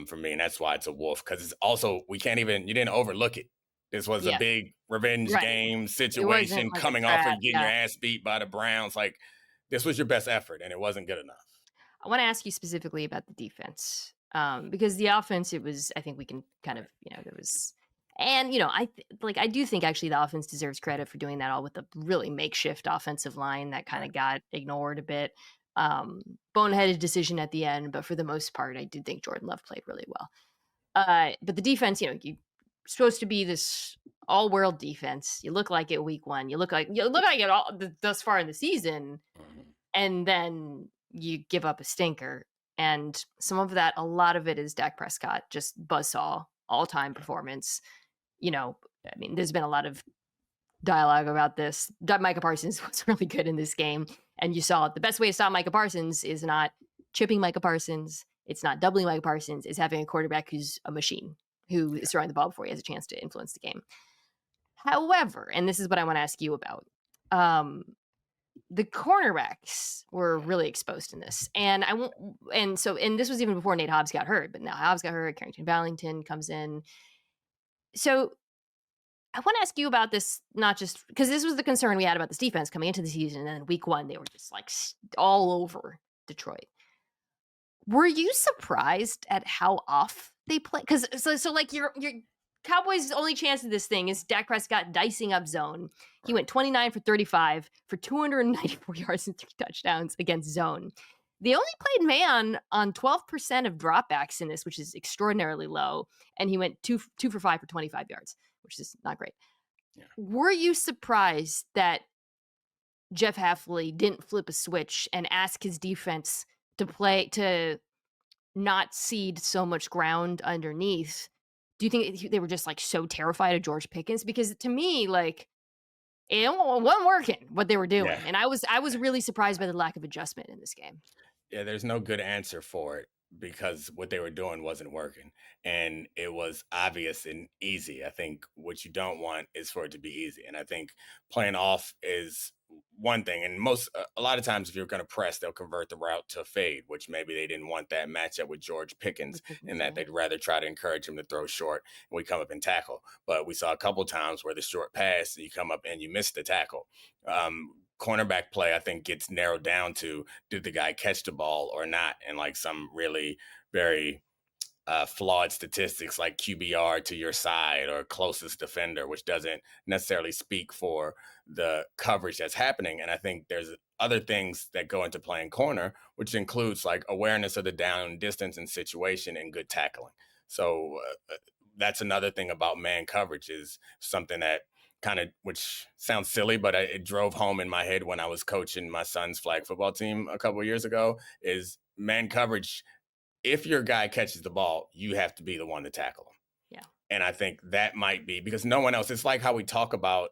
S2: for me, and that's why it's a wolf. Because it's also we can't even you didn't overlook it. This was a
S1: yeah,
S2: big revenge
S1: right.
S2: game
S1: It wasn't
S2: situation
S1: like a
S2: coming off
S1: trap.
S2: of getting
S1: Yeah.
S2: your ass beat by the Browns. Like this was your best effort, and it wasn't good enough.
S1: I want to ask you specifically about the defense, because the offense, it was. I think we can kind of,
S2: Right.
S1: there was, and I do think actually the offense deserves credit for doing that all with a really makeshift offensive line that kind
S2: Right.
S1: of got ignored a bit. Um, Boneheaded decision at the end, but for the most part, I did think Jordan Love played really well. But the defense, you supposed to be this all-world defense. You look like it week one. You look like it all thus far in the season,
S2: Mhm.
S1: and then you give up a stinker. And some of that, a lot of it is Dak Prescott, just buzzsaw, all-time performance. You know, I mean, there's been a lot of dialogue about this. Micah Parsons was really good in this game, and you saw the best way to stop Micah Parsons is not chipping Micah Parsons. It's not doubling Micah Parsons. It's having a quarterback who's a machine, who is throwing the ball before he has a chance to influence the game. However, and this is what I want to ask you about. Um, the cornerbacks were really exposed in this, and I won't. And this was even before Nate Hobbs got hurt. But now Hobbs got hurt. Carrington Ballington comes in. So I want to ask you about this, not just because this was the concern we had about this defense coming into the season, and then week one they were just like all over Detroit. Were you surprised at how off they play? Because so like your Cowboys' only chance of this thing is Dak Prescott dicing up zone. He
S2: Right.
S1: went 29 for 35 for 294 yards and 3 touchdowns against zone. They only played man on 12% of dropbacks in this, which is extraordinarily low. And he went two for 5 for 25 yards, which is not great.
S2: Yeah.
S1: Were you surprised that Jeff Hafley didn't flip a switch and ask his defense to not cede so much ground underneath? Do you think they were just like so terrified of George Pickens? Because to me, like it wasn't working what they were
S2: Yeah.
S1: doing, and I was really surprised by the lack of adjustment in this game.
S2: Yeah, there's no good answer for it because what they were doing wasn't working. And it was obvious and easy. I think what you don't want is for it to be easy. And I think playing off is one thing. And a lot of times, if you're going to press, they'll convert the route to fade, which maybe they didn't want that matchup with George Pickens,
S1: With
S2: and
S1: Pickens,
S2: that
S1: yeah,
S2: they'd rather try to encourage him to throw short and we come up and tackle. But we saw a couple times where the short pass, you come up and you miss the tackle. Cornerback play, I think, gets narrowed down to did the guy catch the ball or not? And like some really very flawed statistics like QBR to your side or closest defender, which doesn't necessarily speak for the coverage that's happening. And I think there's other things that go into playing corner, which includes like awareness of the down distance and situation and good tackling. So that's another thing about man coverage is something that kind of which sounds silly, but it drove home in my head when I was coaching my son's flag football team a couple of years ago. Is man coverage, if your guy catches the ball, you have to be the one to tackle him.
S1: yeah,
S2: And I think that might be because no one else. It's like how we talk about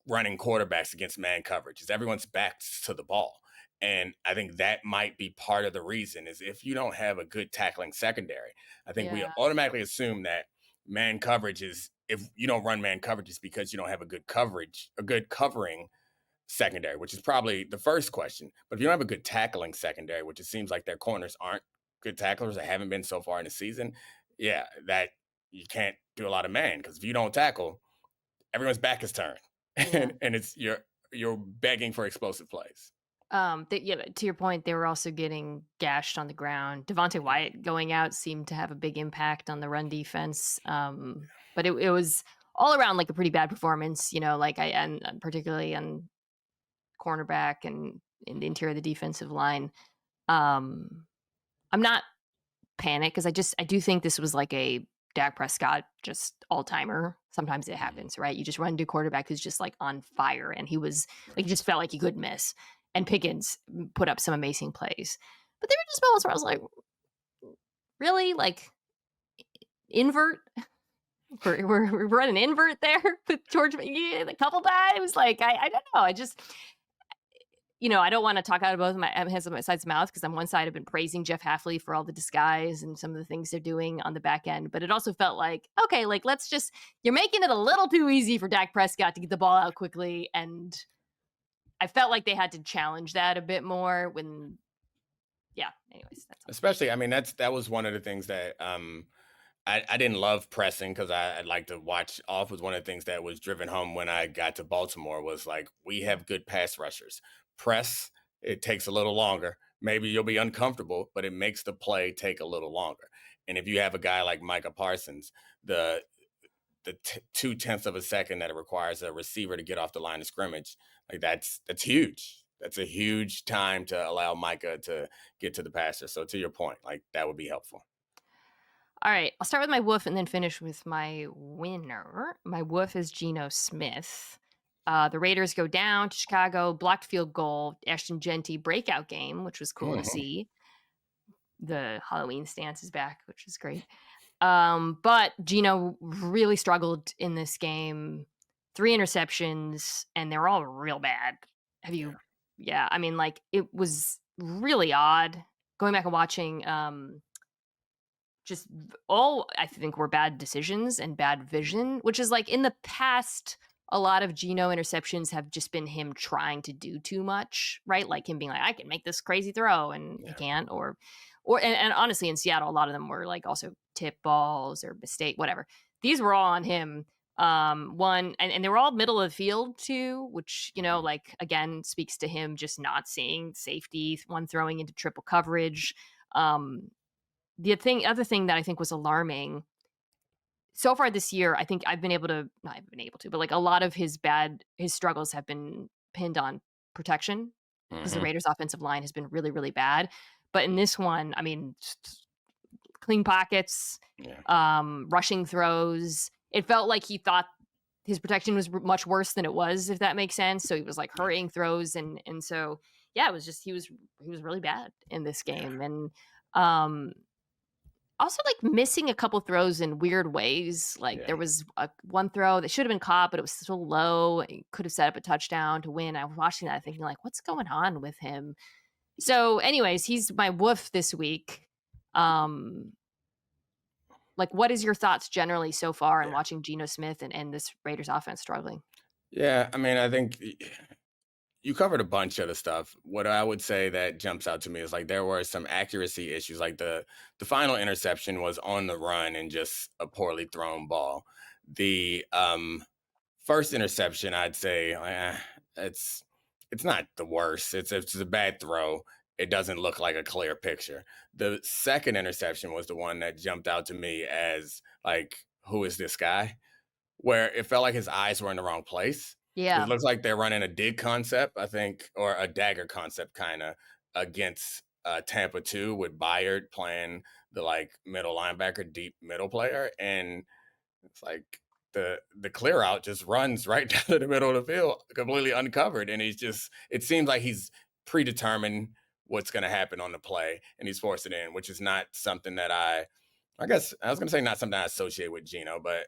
S2: running quarterbacks against man coverage. Is everyone's backs to the ball, and I think that might be part of the reason. Is if you don't have a good tackling secondary, I think we
S1: yeah,
S2: automatically assume that man coverage is if you don't run man coverage is because you don't have a good covering secondary, which is probably the first question. But if you don't have a good tackling secondary, which it seems like their corners aren't good tacklers, they haven't been so far in the season, yeah, that you can't do a lot of man because if you don't tackle, everyone's back is turned,
S1: yeah.
S2: and it's you're begging for explosive plays.
S1: Yeah, to your point, they were also getting gashed on the ground. Devontae
S2: Yeah,
S1: Wyatt going out seemed to have a big impact on the run defense. But it was all around like a pretty bad performance, like and particularly on cornerback and in the interior of the defensive line. Um, I'm not panicked because I do think this was like a Dak Prescott just all timer. Sometimes it
S2: mhm,
S1: happens, right? You just run into a quarterback who's just like on fire, and he was like,
S2: right.
S1: he just felt like he couldn't miss. And Pickens put up some amazing plays, but there were just moments where I was like, really, like invert. we're running invert there with George McGee a couple times. Like I don't know. I just I don't want to talk out of both of my heads of my side's mouth because on one side I've been praising Jeff Halfley for all the disguise and some of the things they're doing on the back end, but it also felt like okay, like let's just you're making it a little too easy for Dak Prescott to get the ball out quickly, and I felt like they had to challenge that a bit more when yeah. Anyways, that's all.
S2: Especially, I mean, that was one of the things that I didn't love pressing because I'd like to watch off was one of the things that was driven home when I got to Baltimore was like we have good pass rushers. Press, it takes a little longer. Maybe you'll be uncomfortable, but it makes the play take a little longer. And if you have a guy like Micah Parsons, the 2/10 of a second that it requires a receiver to get off the line of scrimmage, like that's huge. That's a huge time to allow Micah to get to the passer. So to your point, like that would be helpful.
S1: All right, I'll start with my woof and then finish with my winner. My woof is Geno Smith. The Raiders go down to Chicago, blocked field goal, Ashton Genty breakout game, which was cool to
S2: Mhm.
S1: see. The Halloween stance is back, which is great. But Geno really struggled in this game. 3 interceptions, and they're all real bad. Have
S2: Yeah.
S1: you? Yeah, I mean, like it was really odd going back and watching. Just all I think were bad decisions and bad vision, which is like in the past, a lot of Geno interceptions have just been him trying to do too much, right? Like him being like, I can make this crazy throw and he
S2: Yeah.
S1: can't, and honestly, in Seattle, a lot of them were like also tip balls or mistake, whatever. These were all on him. One and they were all middle of the field too, which,
S2: Mhm.
S1: like again, speaks to him just not seeing safety, one throwing into triple coverage. Um, other thing that I think was alarming so far this year, I think I've been able to not I've been able to, but like a lot of his struggles have been pinned on protection because the
S2: Mhm.
S1: Raiders offensive line has been really, really bad. But in this one, I mean, clean pockets,
S2: Yeah.
S1: rushing throws. It felt like he thought his protection was much worse than it was, if that makes sense. So he was like
S2: Yeah.
S1: hurrying throws, and so yeah, it was just he was really bad in this
S2: Yeah.
S1: game, and um also, like, missing a couple throws in weird ways, like,
S2: Yeah.
S1: there was, one throw that should have been caught, but it was so low, it could have set up a touchdown to win. I was watching that thinking, like, "What's going on with him?" So, anyways, he's my woof this week. Um, like, what is your thoughts generally so far on
S2: Yeah.
S1: watching Geno Smith and this Raiders offense struggling?
S2: Yeah. I mean, I think you covered a bunch of the stuff. What I would say that jumps out to me is like there were some accuracy issues. Like the final interception was on the run and just a poorly thrown ball. The first interception, I'd say, it's it's not the worst. It's a bad throw. It doesn't look like a clear picture. The second interception was the one that jumped out to me as like, who is this guy? Where it felt like his eyes were in the wrong place. It
S1: Yeah.
S2: looks like they're running a dig concept, I think, or a dagger concept kind of against Tampa 2 with Bayard playing the like middle linebacker, deep middle player. And it's like the clear out just runs right down to the middle of the field, completely uncovered. And it seems like he's predetermined what's going to happen on the play and he's forced it in, which is not something that I guess I was going to say not something I associate with Geno, but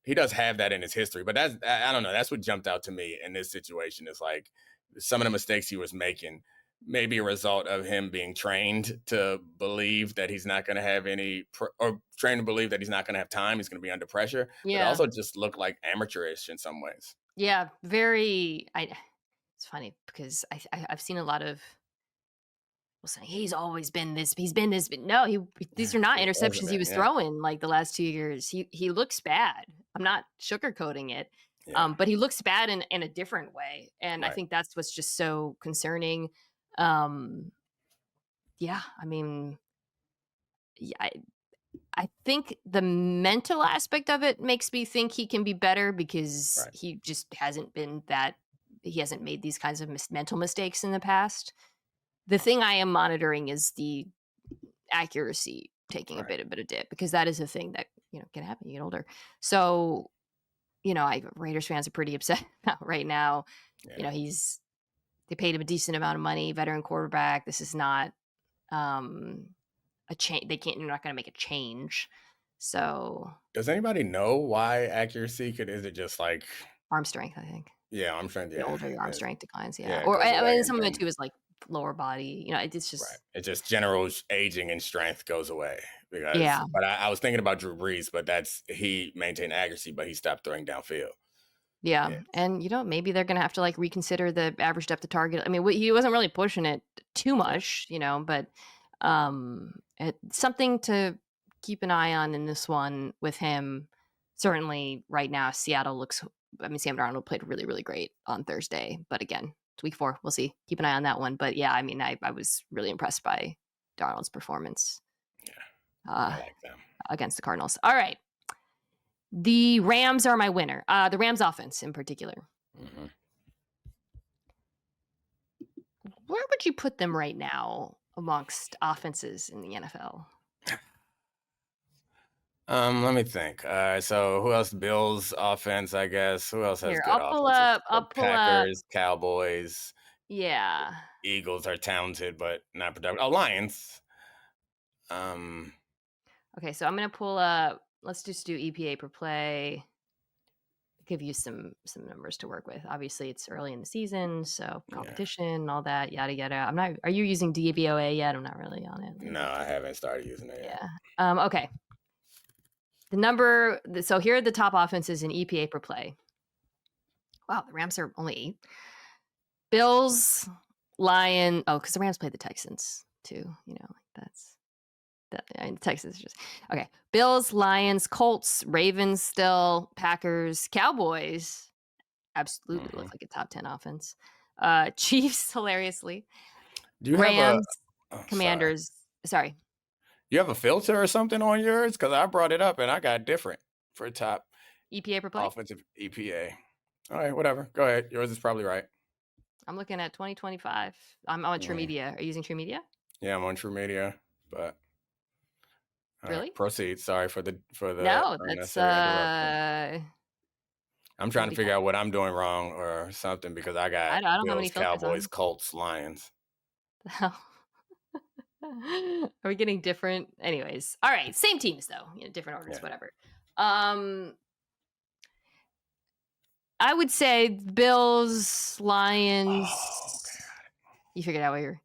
S2: he does have that in his history, but I don't know. That's what jumped out to me in this situation is like some of the mistakes he was making may be a result of him being trained to believe that he's not going to have or trained to believe that he's not going to have time. He's going to be under pressure, but
S1: Yeah.
S2: also just look like amateurish in some ways.
S1: Yeah, very I it's funny because I've seen a lot of people saying, he's been this, but no, these are not
S2: It hasn't
S1: interceptions he
S2: been,
S1: was
S2: yeah,
S1: throwing, like, the last 2 years. He looks bad. I'm not sugarcoating it,
S2: yeah,
S1: but he looks bad in a different way, and I
S2: right,
S1: think that's what's just so concerning. Um, yeah, I mean, yeah, I think the mental aspect of it makes me think he can be better because
S2: right,
S1: he hasn't made these kinds of mental mistakes in the past. The thing I am monitoring is the accuracy taking
S2: right,
S1: a bit of dip because that is a thing that, can happen, you get older. So, I Raiders fans are pretty upset right now.
S2: yeah,
S1: He's they paid him a decent amount of money, veteran quarterback. This is not a change. They're not going to make a change. So
S2: Does anybody know why accuracy is it just like,
S1: arm strength, I think.
S2: yeah, I'm trying,
S1: The
S2: yeah,
S1: older your arm strength declines, yeah.
S2: yeah, it
S1: Or
S2: goes
S1: I
S2: away
S1: mean,
S2: and
S1: some of it
S2: then
S1: too is like lower body, it's
S2: right.
S1: just
S2: It's just general aging and strength goes away because,
S1: yeah.
S2: but I was thinking about Drew Brees, but he maintained accuracy, but he stopped throwing downfield.
S1: Yeah,
S2: Yeah,
S1: and, maybe they're gonna have to, like, reconsider the average depth of target. I mean, he wasn't really pushing it too
S2: yeah,
S1: much, but, something to keep an eye on in this one with him. Certainly, right now, Seattle looks I mean, Sam Darnold played really, really great on Thursday, but again, it's week 4, we'll see. Keep an eye on that one, but yeah, I mean, I was really impressed by Darnold's performance,
S2: I
S1: uh,
S2: like them.
S1: against the Cardinals. Alright, the Rams are my winner, the Rams offense in particular.
S2: Hmm.
S1: Where would you put them right now amongst offenses in the NFL?
S2: Let me think. So who else? Bills offense, I guess. Who else has
S1: Here,
S2: good offenses?
S1: I'll
S2: The
S1: pull up
S2: Packers, Cowboys,
S1: yeah.
S2: Eagles are talented but not productive. Oh, Lions. Um,
S1: Okay, so I'm gonna pull up let's just do EPA per play, give you some numbers to work with. Obviously, it's early in the season, so
S2: yeah.
S1: competition, all that, yada yada. I'm not Are you using DVOA yet? I'm not really on it. Let me
S2: No,
S1: look.
S2: I haven't started using it yet.
S1: Yeah. Okay. So here are the top offenses in EPA per play. Wow, the Rams are only 8. Bills, because the Rams played the Texans too, like Texans just okay. Bills, Lions, Colts, Ravens still, Packers, Cowboys, absolutely look
S2: Hmm.
S1: like a top 10 offense. Chiefs, hilariously.
S2: Do you have a?
S1: Rams,
S2: Oh, sorry.
S1: Commanders, sorry,
S2: You have a filter or something on yours? Because I brought it up and I got different for top
S1: EPA per play.
S2: offensive EPA. All right, whatever. Go ahead. Yours is probably right.
S1: I'm looking at 2025. I'm on True
S2: Mhm.
S1: Media. Are you using True Media?
S2: Yeah, I'm on True Media, but all right,
S1: Really?
S2: proceed. Sorry for the
S1: No, that's
S2: unnecessary interruption. I'm trying to
S1: nobody
S2: figure
S1: called.
S2: out what I'm doing wrong or something because I got
S1: I don't have any
S2: Bills,
S1: filters
S2: Cowboys,
S1: on.
S2: Colts, Lions.
S1: Are we getting different? Anyways, all right, same teams though, different orders,
S2: Yeah.
S1: whatever. Um, I would say Bills,
S2: Oh, okay.
S1: Lions. You figured out what you're.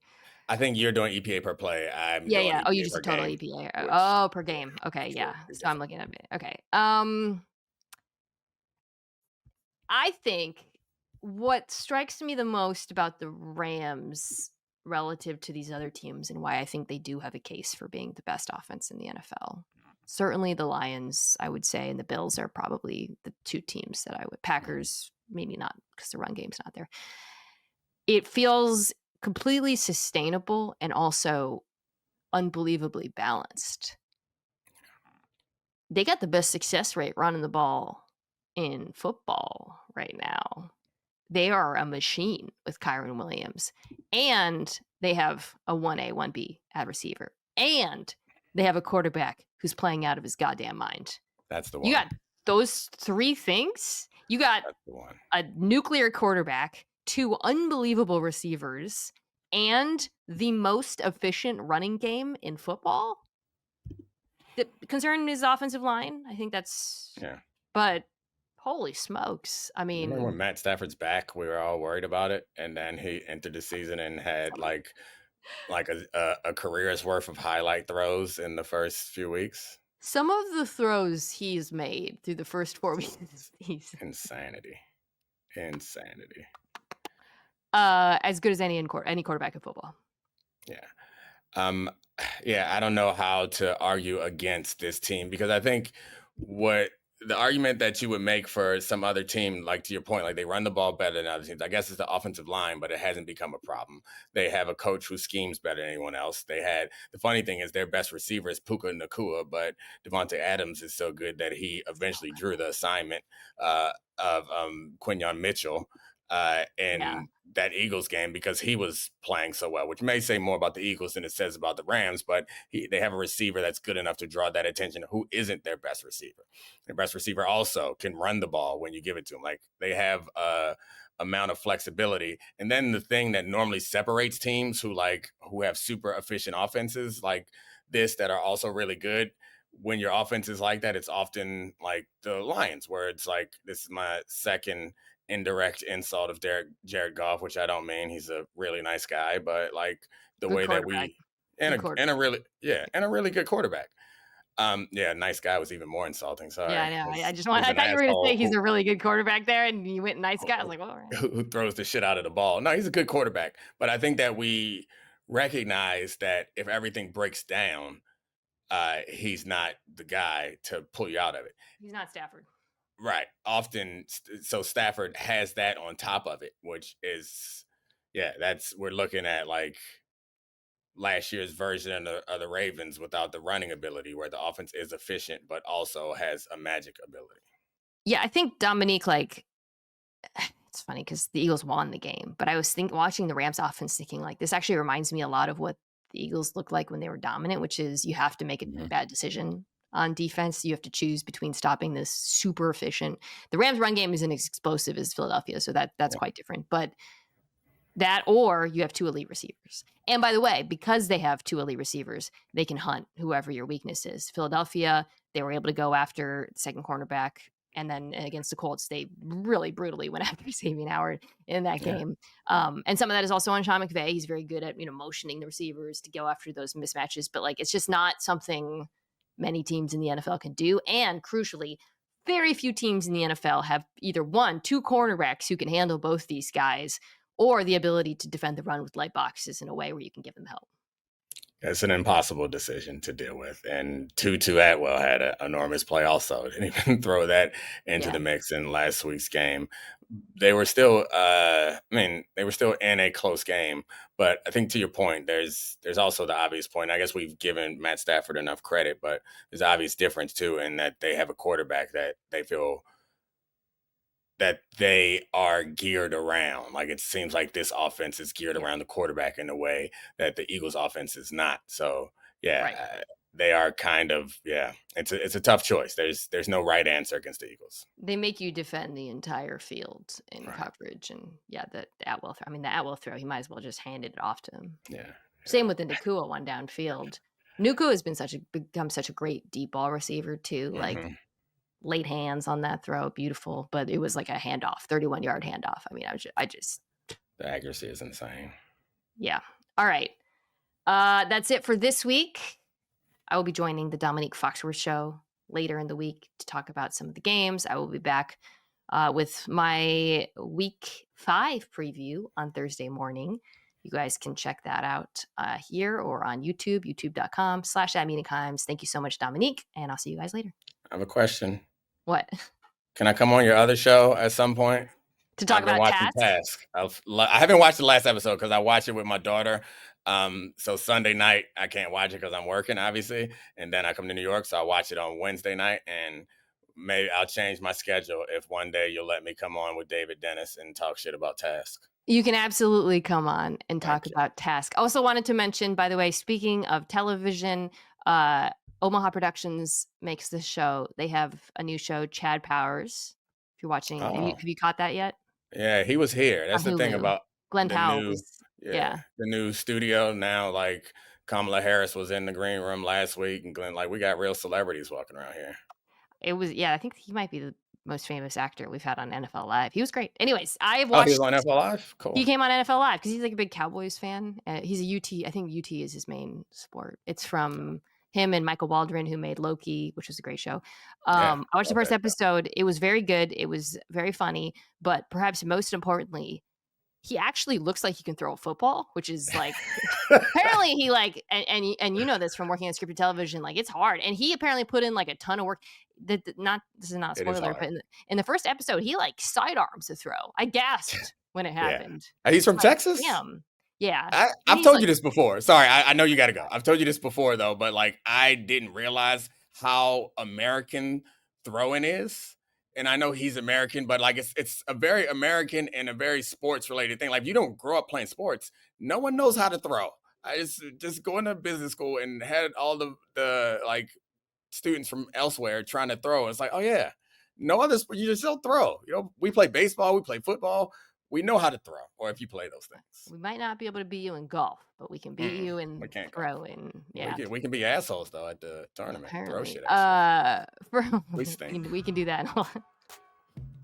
S2: I think you're doing EPA per play. I'm
S1: Yeah,
S2: doing
S1: yeah. Oh, you
S2: EPA
S1: just
S2: per
S1: did total
S2: game,
S1: EPA.
S2: which
S1: Oh, per
S2: yeah,
S1: game. Okay,
S2: which
S1: yeah.
S2: will be
S1: So I'm
S2: different.
S1: looking at it. Okay. I think what strikes me the most about the Rams relative to these other teams and why I think they do have a case for being the best offense in the NFL. Certainly the Lions, I would say, and the Bills are probably the two teams that I would. Packers, maybe not because the run game's not there. It feels completely sustainable and also unbelievably balanced. They got the best success rate running the ball in football right now. They are a machine with Kyron Williams. And they have a 1A, 1B at receiver. And they have a quarterback who's playing out of his goddamn mind.
S2: That's the
S1: You
S2: one.
S1: got those 3 things. You got
S2: That's the one.
S1: a nuclear quarterback, 2 unbelievable receivers, and the most efficient running game in football. The concern is offensive line. I think that's
S2: Yeah.
S1: but holy smokes. I
S2: Remember when
S1: mean,
S2: Matt Stafford's back? We were all worried about it, and then he entered the season and had like a career's worth of highlight throws in the first few weeks.
S1: some of the throws he's made through the first 4 weeks of the season,
S2: Insanity, insanity.
S1: as good as any quarterback in football.
S2: Yeah. Um, yeah, I don't know how to argue against this team because I think what the argument that you would make for some other team, like to your point, like they run the ball better than other teams. I guess it's the offensive line, but it hasn't become a problem. They have a coach who schemes better than anyone else. The funny thing is their best receiver is Puka Nakua, but Devontae Adams is so good that he eventually drew the assignment of Quinyon Mitchell
S1: Yeah.
S2: in that Eagles game because he was playing so well, which may say more about the Eagles than it says about the Rams, but they have a receiver that's good enough to draw that attention who isn't their best receiver. Their best receiver also can run the ball when you give it to him. Like they have a amount of flexibility. And then the thing that normally separates teams who have super efficient offenses like this that are also really good when your offense is like that, it's often like the Lions, where it's like, this is my second indirect insult of Jared Goff, which I don't mean. He's a really nice guy, but like the
S1: Good
S2: way that
S1: quarterback.
S2: we
S1: Good
S2: and a
S1: quarterback.
S2: really yeah and a really good quarterback. Yeah, nice guy was even more insulting.
S1: Yeah,
S2: Sorry,
S1: I know. I just want.
S2: he's
S1: I
S2: an
S1: thought you were going to say
S2: asshole
S1: he's a really good quarterback there, and you went nice guy. I was
S2: who,
S1: like, well, all right.
S2: who throws the shit out of the ball. No, he's a good quarterback, but I think that we recognize that if everything breaks down, he's not the guy to pull you out of it.
S1: He's not Stafford.
S2: Right. Often, so Stafford has that on top of it, which is, yeah, that's, we're looking at like last year's version of the Ravens without the running ability, where the offense is efficient but also has a magic ability.
S1: Yeah, I think Dominique, like, it's funny because the Eagles won the game, but I was watching the Rams offense thinking, like, this actually reminds me a lot of what the Eagles looked like when they were dominant, which is you have to make a
S2: Mhm.
S1: bad decision on defense. You have to choose between stopping this super efficient. The Rams run game isn't as explosive as Philadelphia, so that's
S2: Yeah.
S1: quite different. But that, or you have two elite receivers. And by the way, because they have two elite receivers, they can hunt whoever your weakness is. Philadelphia, they were able to go after the second cornerback. And then against the Colts, they really brutally went after Xavier Howard in that
S2: Yeah.
S1: game. And some of that is also on Sean McVay. He's very good at, motioning the receivers to go after those mismatches. But like, it's just not something many teams in the NFL can do. And crucially, very few teams in the NFL have either one, two cornerbacks who can handle both these guys, or the ability to defend the run with light boxes in a way where you can give them help.
S2: It's an impossible decision to deal with. And Tutu Atwell had an enormous play also. Didn't even throw that into
S1: Yeah.
S2: the mix in last week's game. They were still, they were still in a close game. But I think, to your point, there's also the obvious point. I guess we've given Matt Stafford enough credit, but there's an obvious difference too, in that they have a quarterback that they feel that they are geared around. Like, it seems like this offense is geared
S1: Yeah.
S2: around the quarterback in a way that the Eagles offense is not. So yeah,
S1: Right.
S2: they are kind of, yeah. It's a tough choice. There's no right answer against the Eagles.
S1: They make you defend the entire field in
S2: Right.
S1: coverage. And yeah, the Atwell throw. I mean, the Atwell throw, he might as well just handed it off to him.
S2: Yeah.
S1: Same with the Nakua one downfield. Nuku has become such a great deep ball receiver too. Like
S2: Hmm.
S1: late hands on that throw, beautiful. But it was like a handoff, 31-yard handoff. I mean, I just
S2: The accuracy is insane.
S1: yeah. All right. That's it for this week. I will be joining the Dominique Foxworth show later in the week to talk about some of the games. I will be back with my week 5 preview on Thursday morning. You guys can check that out here or on YouTube, youtube.com/@meetingtimes. Thank you so much, Dominique, and I'll see you guys later.
S2: I have a question.
S1: What?
S2: Can I come on your other show at some point?
S1: To talk
S2: I've been
S1: about
S2: watching
S1: Task?
S2: Task. I haven't watched the last episode because I watch it with my daughter. So Sunday night I can't watch it because I'm working, obviously, and then I come to New York, so I watch it on Wednesday night. And maybe I'll change my schedule if one day you'll let me come on with David Dennis and talk shit about Task.
S1: You can absolutely come on and talk
S2: Thank you.
S1: about Task. Also wanted to mention, by the way, speaking of television, Omaha Productions makes this show. They have a new show, Chad Powers. If you're watching,
S2: Oh,
S1: have you caught that yet?
S2: yeah, he was here.
S1: On
S2: That's the thing
S1: Hulu.
S2: about
S1: Glenn
S2: the
S1: Powell
S2: new,
S1: was,
S2: yeah,
S1: yeah.
S2: the new studio now. Like, Kamala Harris was in the green room last week, and Glenn, like, we got real celebrities walking around here.
S1: It was, yeah, I think he might be the most famous actor we've had on NFL Live. He was great. Anyways, I
S2: Oh, he was
S1: watched
S2: on FL Live.
S1: he
S2: Cool.
S1: came on NFL Live because he's like a big Cowboys fan. He's a UT. I think UT is his main sport. It's from him and Michael Waldron, who made Loki, which was a great show.
S2: Yeah,
S1: I watched the
S2: love
S1: first
S2: that show.
S1: episode. It was very good. It was very funny, but perhaps most importantly, he actually looks like he can throw a football, which is like apparently he like and you know this from working on scripted television, like it's hard. And he apparently put in like a ton of work. Not This is not a
S2: It is
S1: spoiler,
S2: hard.
S1: but in the first episode, he like sidearms a throw. I gasped when it
S2: Yeah.
S1: happened.
S2: He's
S1: It's
S2: from
S1: like,
S2: Texas?
S1: damn. Yeah. And
S2: I've
S1: he's
S2: told
S1: like,
S2: you this before. Sorry, I know you got to go. I've told you this before, though, but like, I didn't realize how American throwing is. And I know he's American, but like, it's a very American and a very sports related thing. Like, if you don't grow up playing sports, no one knows how to throw. I just going to business school and had all the like students from elsewhere trying to throw. It's like, oh yeah, no other sport. You just don't throw. We play baseball, we play football, we know how to throw, or if you play those things.
S1: We might not be able to beat you in golf, but we can beat you in
S2: We can't golf.
S1: throwing. Yeah,
S2: We can be assholes though at the tournament. Throw
S1: apparently.
S2: shit at
S1: For
S2: we stink.
S1: we can do that.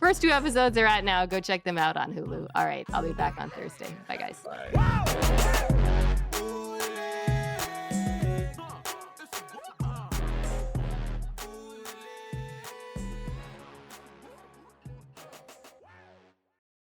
S1: First 2 episodes are out now. Go check them out on Hulu. All right, I'll be back on Thursday. Bye, guys.
S2: Bye.